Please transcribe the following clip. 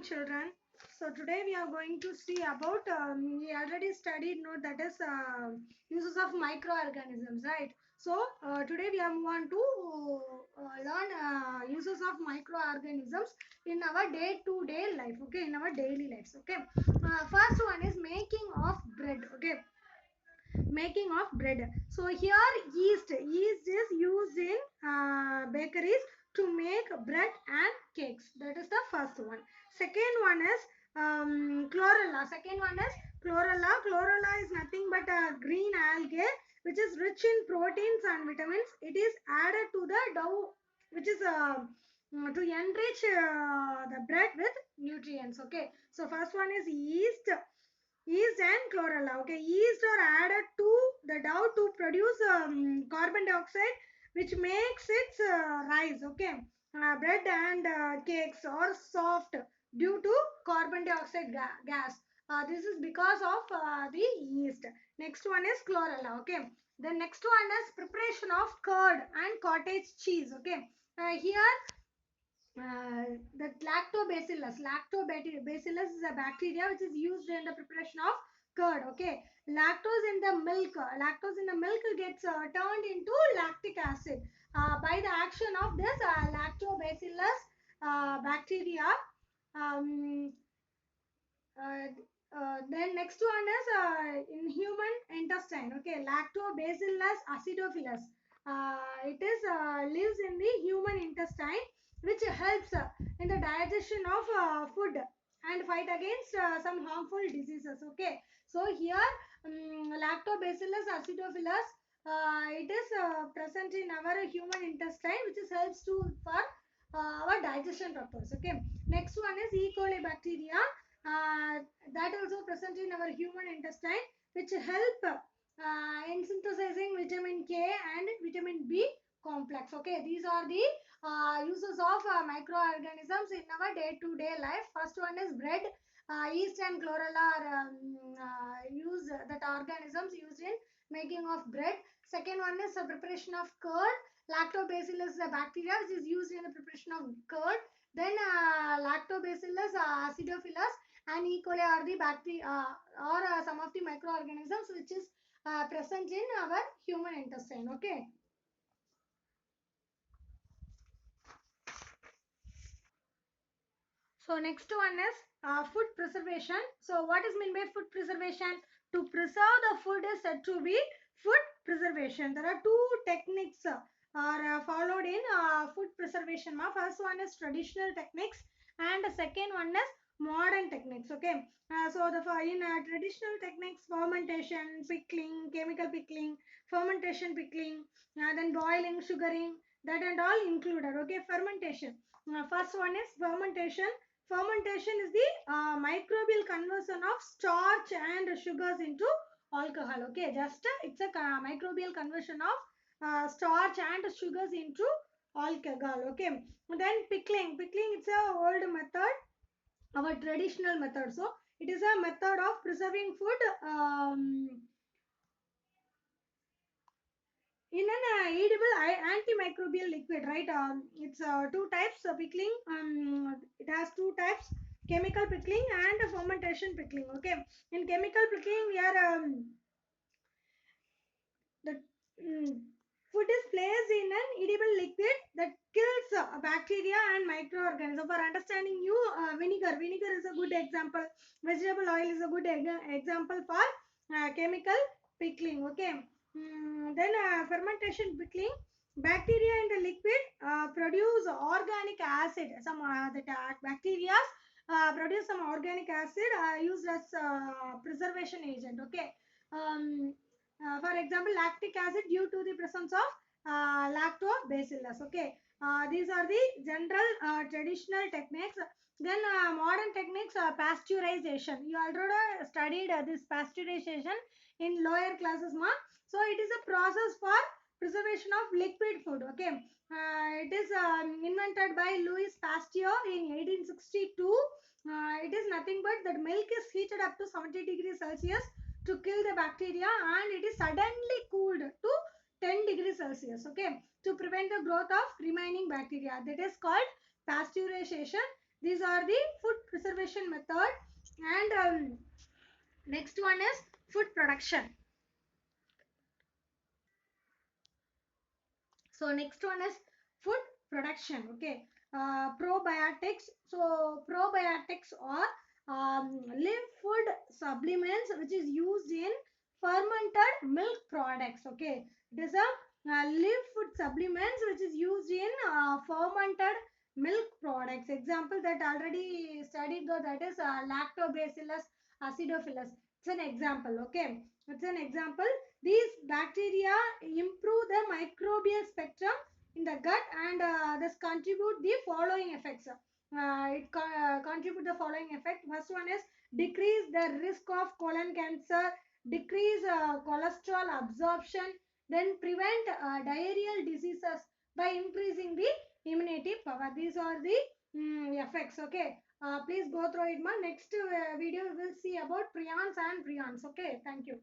children. So today we are going to see about we already studied that is uses of microorganisms, right? So today we are move on to learn uses of microorganisms in our day-to-day life. Okay, in our daily lives. Okay, first one is making of bread. Okay, making of bread. So here yeast is used in bakeries to make bread and cakes. That is the first one. Second one is chlorella. Second one is chlorella. Chlorella is nothing but a green algae which is rich in proteins and vitamins. It is added to the dough, which is to enrich the bread with nutrients. Okay, so first one is yeast and chlorella. Okay, yeast are added to the dough to produce carbon dioxide, which makes it rise. Okay, bread and cakes are soft due to carbon dioxide gas. This is because of the yeast. Next one is chlorella. Okay, the next one is preparation of curd and cottage cheese. Okay, here the lactobacillus is a bacteria which is used in the preparation of curd. Okay, lactose in the milk gets turned into lactic acid by the action of this lactobacillus bacteria. um, uh, then next one is in human intestine. Okay, lactobacillus acidophilus. It is lives in the human intestine, which helps in the digestion of food and fight against some harmful diseases. Okay, so here lactobacillus acidophilus, it is present in our human intestine, which is helps to for our digestion purpose. Okay, next one is E. coli bacteria, uh, that also present in our human intestine, which help in synthesizing vitamin K and vitamin B complex. Okay, these are the uses of microorganisms in our day-to-day life. First one is bread. Yeast and chlorella are used that organisms used in making of bread. Second one is the preparation of curd. Lactobacillus is a bacteria which is used in the preparation of curd. Then lactobacillus acidophilus and E. coli are the bacteria or some of the microorganisms which is present in our human intestine. Okay. So next one is food preservation. So what is meant by food preservation? To preserve the food is said to be food preservation. There are two techniques are followed in food preservation. First one is traditional techniques and the second one is modern techniques. Okay, so the in traditional techniques, fermentation, pickling, chemical pickling, fermentation pickling, then boiling, sugaring, that and all included. Okay, fermentation. First one is fermentation. Fermentation is the microbial conversion of starch and sugars into alcohol. Okay, just it's a microbial conversion of starch and sugars into alcohol. Okay, then pickling. Pickling, it's a old method, our traditional method. So it is a method of preserving food in an edible antimicrobial liquid, right? It's two types of pickling. It has two types: chemical pickling and fermentation pickling. Okay, in chemical pickling we are the food is placed in an edible liquid that kills bacteria and microorganisms. For understanding you, vinegar is a good example. Vegetable oil is a good example for chemical pickling. Okay, then fermentation pickling. Bacteria in the liquid produce organic acid. Some bacteria produce some organic acid used as preservation agent. Okay, um, for example, lactic acid due to the presence of lactobacillus. Okay, these are the general traditional techniques. Then modern techniques, pasteurization. You already studied this pasteurization in lower classes, ma. So it is a process for preservation of liquid food. Okay, it is invented by Louis Pasteur in 1862. It is nothing but that milk is heated up to 70 degrees Celsius to kill the bacteria, and it is suddenly cooled to 10 degrees Celsius. Okay, to prevent the growth of remaining bacteria. That is called pasteurization. These are the food preservation method. And next one is food production. So next one is food production. Okay, probiotics. So probiotics are live food supplements which is used in fermented milk products. Okay, it is a live food supplements which is used in fermented milk products. Example that already studied though, that is lactobacillus acidophilus. It's an example. Okay, it's an example. These bacteria improve the microbial spectrum in the gut and thus contribute the following effects. Contribute the following effect. First one is decrease the risk of colon cancer, decrease cholesterol absorption, then prevent diarrheal diseases by increasing the immunity power. These are the effects. Okay. Please go through it. Ma. Next video we will see about prions and prions. Okay. Thank you.